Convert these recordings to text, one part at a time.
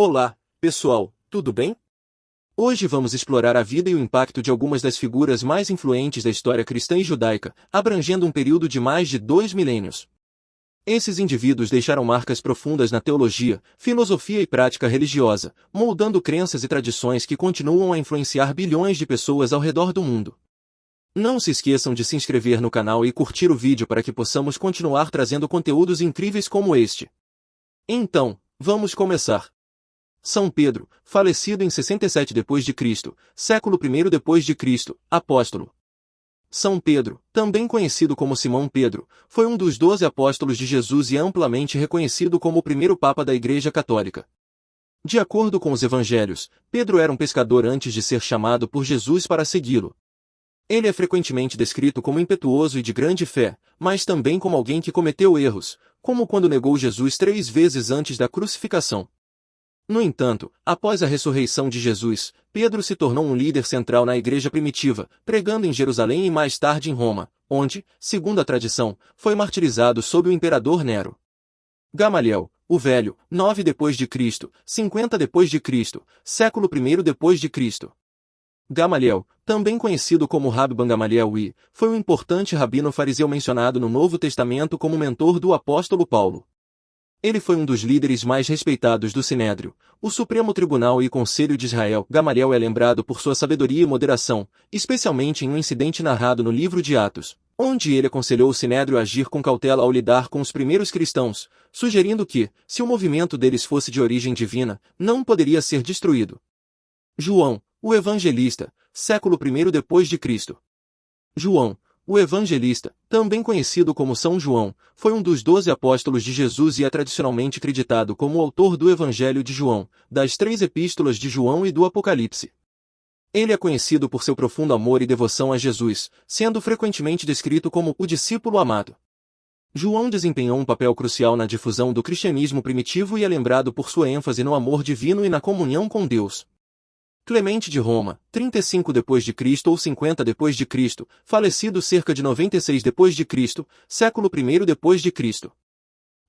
Olá, pessoal, tudo bem? Hoje vamos explorar a vida e o impacto de algumas das figuras mais influentes da história cristã e judaica, abrangendo um período de mais de 2 milênios. Esses indivíduos deixaram marcas profundas na teologia, filosofia e prática religiosa, moldando crenças e tradições que continuam a influenciar bilhões de pessoas ao redor do mundo. Não se esqueçam de se inscrever no canal e curtir o vídeo para que possamos continuar trazendo conteúdos incríveis como este. Então, vamos começar. São Pedro, falecido em 67 d.C., século I d.C., apóstolo. São Pedro, também conhecido como Simão Pedro, foi um dos 12 apóstolos de Jesus e amplamente reconhecido como o primeiro papa da Igreja Católica. De acordo com os evangelhos, Pedro era um pescador antes de ser chamado por Jesus para segui-lo. Ele é frequentemente descrito como impetuoso e de grande fé, mas também como alguém que cometeu erros, como quando negou Jesus 3 vezes antes da crucificação. No entanto, após a ressurreição de Jesus, Pedro se tornou um líder central na igreja primitiva, pregando em Jerusalém e mais tarde em Roma, onde, segundo a tradição, foi martirizado sob o imperador Nero. Gamaliel, o Velho, 9 d.C., 50 d.C., século I d.C. Gamaliel, também conhecido como Rabban Gamaliel I, foi um importante rabino fariseu mencionado no Novo Testamento como mentor do apóstolo Paulo. Ele foi um dos líderes mais respeitados do Sinédrio, o Supremo Tribunal e Conselho de Israel. Gamaliel é lembrado por sua sabedoria e moderação, especialmente em um incidente narrado no livro de Atos, onde ele aconselhou o Sinédrio a agir com cautela ao lidar com os primeiros cristãos, sugerindo que, se o movimento deles fosse de origem divina, não poderia ser destruído. João, o Evangelista, século I d.C. João, o Evangelista, também conhecido como São João, foi um dos 12 apóstolos de Jesus e é tradicionalmente acreditado como o autor do Evangelho de João, das 3 epístolas de João e do Apocalipse. Ele é conhecido por seu profundo amor e devoção a Jesus, sendo frequentemente descrito como o discípulo amado. João desempenhou um papel crucial na difusão do cristianismo primitivo e é lembrado por sua ênfase no amor divino e na comunhão com Deus. Clemente de Roma, 35 d.C. ou 50 d.C., falecido cerca de 96 d.C., século I d.C.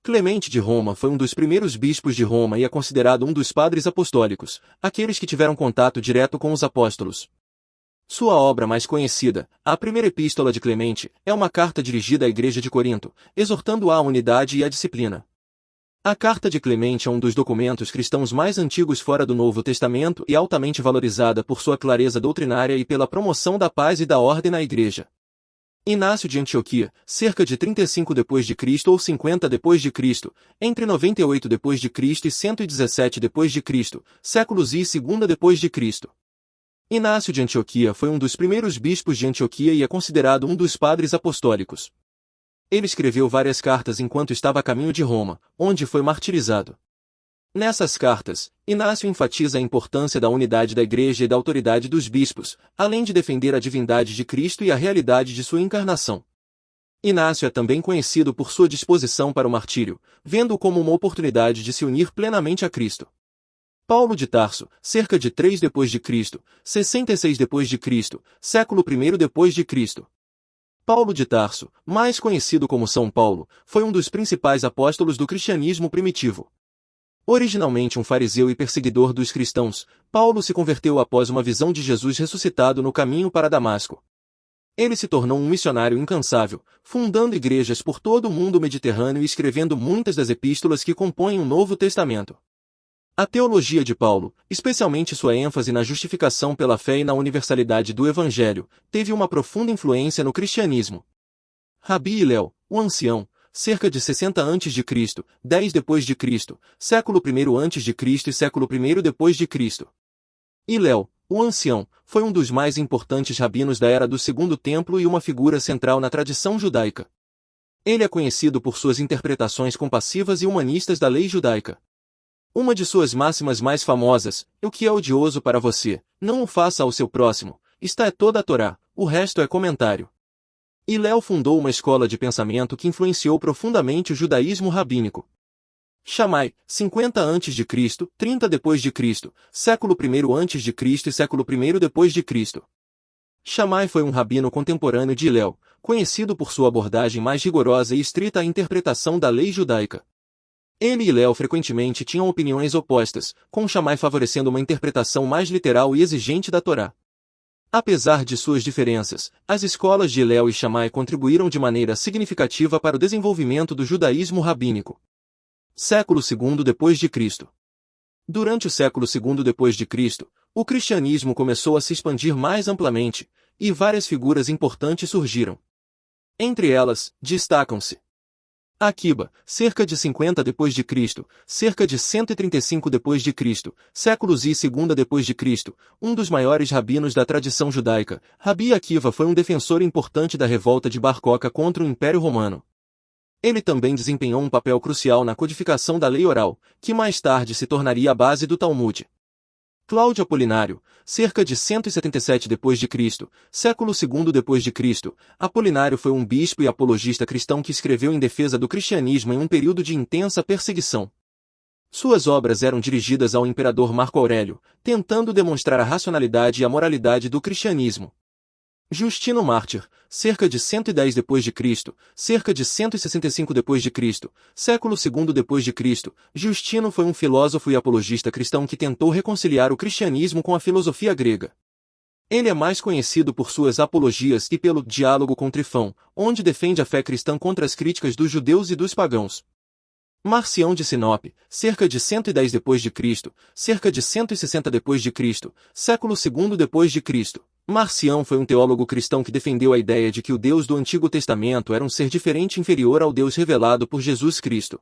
Clemente de Roma foi um dos primeiros bispos de Roma e é considerado um dos padres apostólicos, aqueles que tiveram contato direto com os apóstolos. Sua obra mais conhecida, a primeira epístola de Clemente, é uma carta dirigida à igreja de Corinto, exortando-a à unidade e à disciplina. A Carta de Clemente é um dos documentos cristãos mais antigos fora do Novo Testamento e altamente valorizada por sua clareza doutrinária e pela promoção da paz e da ordem na Igreja. Inácio de Antioquia, cerca de 35 d.C. ou 50 d.C., entre 98 d.C. e 117 d.C., séculos I e II d.C. Inácio de Antioquia foi um dos primeiros bispos de Antioquia e é considerado um dos padres apostólicos. Ele escreveu várias cartas enquanto estava a caminho de Roma, onde foi martirizado. Nessas cartas, Inácio enfatiza a importância da unidade da Igreja e da autoridade dos bispos, além de defender a divindade de Cristo e a realidade de sua encarnação. Inácio é também conhecido por sua disposição para o martírio, vendo-o como uma oportunidade de se unir plenamente a Cristo. Paulo de Tarso, cerca de 3 d.C., 66 d.C., século I d.C. Paulo de Tarso, mais conhecido como São Paulo, foi um dos principais apóstolos do cristianismo primitivo. Originalmente um fariseu e perseguidor dos cristãos, Paulo se converteu após uma visão de Jesus ressuscitado no caminho para Damasco. Ele se tornou um missionário incansável, fundando igrejas por todo o mundo mediterrâneo e escrevendo muitas das epístolas que compõem o Novo Testamento. A teologia de Paulo, especialmente sua ênfase na justificação pela fé e na universalidade do Evangelho, teve uma profunda influência no cristianismo. Rabi Hilel, o ancião, cerca de 60 a.C., 10 d.C., século I a.C. e século I d.C. Hilel, o ancião, foi um dos mais importantes rabinos da era do Segundo Templo e uma figura central na tradição judaica. Ele é conhecido por suas interpretações compassivas e humanistas da lei judaica. Uma de suas máximas mais famosas, o que é odioso para você, não o faça ao seu próximo, esta é toda a Torá, o resto é comentário. Hilel fundou uma escola de pensamento que influenciou profundamente o judaísmo rabínico. Shammai, 50 a.C., 30 d.C., século I a.C. e século I d.C. Shammai foi um rabino contemporâneo de Hilel, conhecido por sua abordagem mais rigorosa e estrita à interpretação da lei judaica. Ele e Léo frequentemente tinham opiniões opostas, com Shammai favorecendo uma interpretação mais literal e exigente da Torá. Apesar de suas diferenças, as escolas de Hillel e Shammai contribuíram de maneira significativa para o desenvolvimento do judaísmo rabínico. Século II depois de Cristo. Durante o século II depois de Cristo, o cristianismo começou a se expandir mais amplamente, e várias figuras importantes surgiram. Entre elas, destacam-se Akiba, cerca de 50 depois de Cristo, cerca de 135 depois de Cristo, séculos I e II depois de Cristo, um dos maiores rabinos da tradição judaica. Rabi Akiva foi um defensor importante da revolta de Bar Kokhba contra o Império Romano. Ele também desempenhou um papel crucial na codificação da lei oral, que mais tarde se tornaria a base do Talmud. Cláudio Apolinário, cerca de 177 depois de Cristo, século II depois de Cristo. Apolinário foi um bispo e apologista cristão que escreveu em defesa do cristianismo em um período de intensa perseguição. Suas obras eram dirigidas ao imperador Marco Aurélio, tentando demonstrar a racionalidade e a moralidade do cristianismo. Justino Mártir, cerca de 110 depois de Cristo, cerca de 165 depois de Cristo, século II depois de Cristo. Justino foi um filósofo e apologista cristão que tentou reconciliar o cristianismo com a filosofia grega. Ele é mais conhecido por suas apologias e pelo Diálogo com Trifão, onde defende a fé cristã contra as críticas dos judeus e dos pagãos. Marcião de Sinope, cerca de 110 depois de Cristo, cerca de 160 depois de Cristo, século II depois de Cristo. Marcião foi um teólogo cristão que defendeu a ideia de que o Deus do Antigo Testamento era um ser diferente e inferior ao Deus revelado por Jesus Cristo.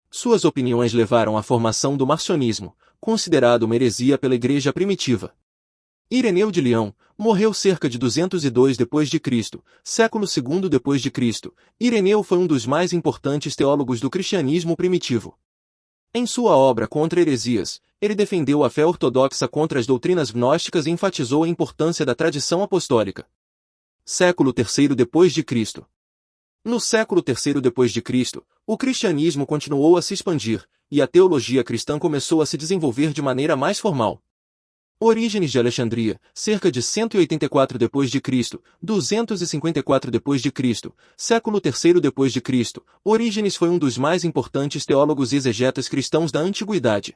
Suas opiniões levaram à formação do marcionismo, considerado uma heresia pela Igreja primitiva. Ireneu de Leão, morreu cerca de 202 depois de Cristo, século II depois de Cristo. Ireneu foi um dos mais importantes teólogos do cristianismo primitivo. Em sua obra Contra Heresias, ele defendeu a fé ortodoxa contra as doutrinas gnósticas e enfatizou a importância da tradição apostólica. Século III depois de Cristo. No século III depois de Cristo, o cristianismo continuou a se expandir, e a teologia cristã começou a se desenvolver de maneira mais formal. Orígenes de Alexandria, cerca de 184 depois de Cristo, 254 depois de Cristo, século III depois de Cristo. Orígenes foi um dos mais importantes teólogos e exegetas cristãos da antiguidade.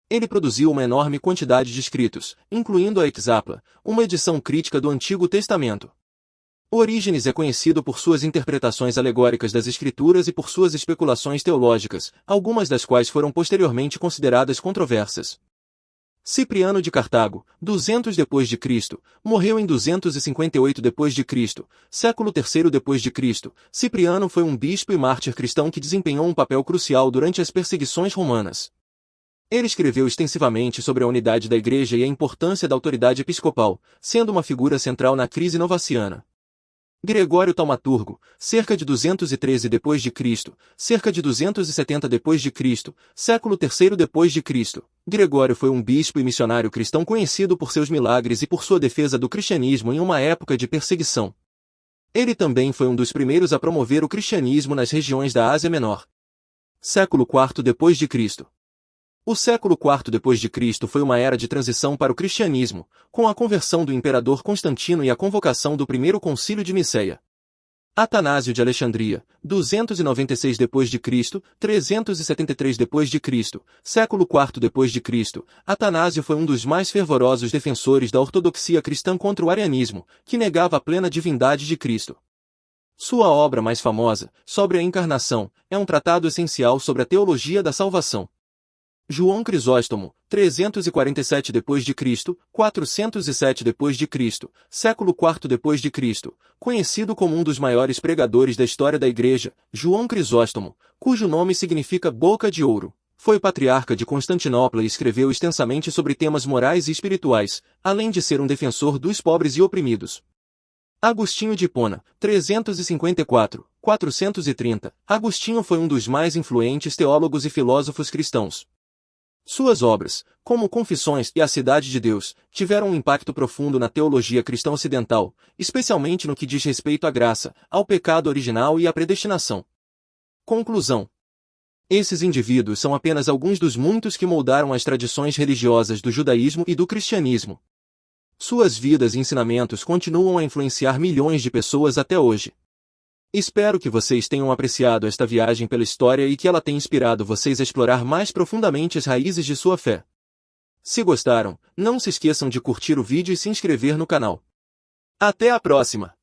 Ele produziu uma enorme quantidade de escritos, incluindo a Exapla, uma edição crítica do Antigo Testamento. Orígenes é conhecido por suas interpretações alegóricas das Escrituras e por suas especulações teológicas, algumas das quais foram posteriormente consideradas controversas. Cipriano de Cartago, 200 depois de Cristo, morreu em 258 depois de Cristo, século III depois de Cristo. Cipriano foi um bispo e mártir cristão que desempenhou um papel crucial durante as perseguições romanas. Ele escreveu extensivamente sobre a unidade da Igreja e a importância da autoridade episcopal, sendo uma figura central na crise novaciana. Gregório Taumaturgo, cerca de 213 depois de Cristo, cerca de 270 depois de Cristo, século III depois de Cristo. Gregório foi um bispo e missionário cristão conhecido por seus milagres e por sua defesa do cristianismo em uma época de perseguição. Ele também foi um dos primeiros a promover o cristianismo nas regiões da Ásia Menor. Século IV depois de Cristo. O século IV depois de Cristo foi uma era de transição para o cristianismo, com a conversão do imperador Constantino e a convocação do primeiro concílio de Niceia. Atanásio de Alexandria, 296 depois de Cristo, 373 depois de Cristo, século IV depois de Cristo. Atanásio foi um dos mais fervorosos defensores da ortodoxia cristã contra o arianismo, que negava a plena divindade de Cristo. Sua obra mais famosa, Sobre a Encarnação, é um tratado essencial sobre a teologia da salvação. João Crisóstomo, 347 depois de Cristo, 407 depois de Cristo, século IV depois de Cristo, conhecido como um dos maiores pregadores da história da Igreja, João Crisóstomo, cujo nome significa boca de ouro, foi patriarca de Constantinopla e escreveu extensamente sobre temas morais e espirituais, além de ser um defensor dos pobres e oprimidos. Agostinho de Hipona, 354-430. Agostinho foi um dos mais influentes teólogos e filósofos cristãos. Suas obras, como Confissões e A Cidade de Deus, tiveram um impacto profundo na teologia cristã ocidental, especialmente no que diz respeito à graça, ao pecado original e à predestinação. Conclusão. Esses indivíduos são apenas alguns dos muitos que moldaram as tradições religiosas do judaísmo e do cristianismo. Suas vidas e ensinamentos continuam a influenciar milhões de pessoas até hoje. Espero que vocês tenham apreciado esta viagem pela história e que ela tenha inspirado vocês a explorar mais profundamente as raízes de sua fé. Se gostaram, não se esqueçam de curtir o vídeo e se inscrever no canal. Até a próxima!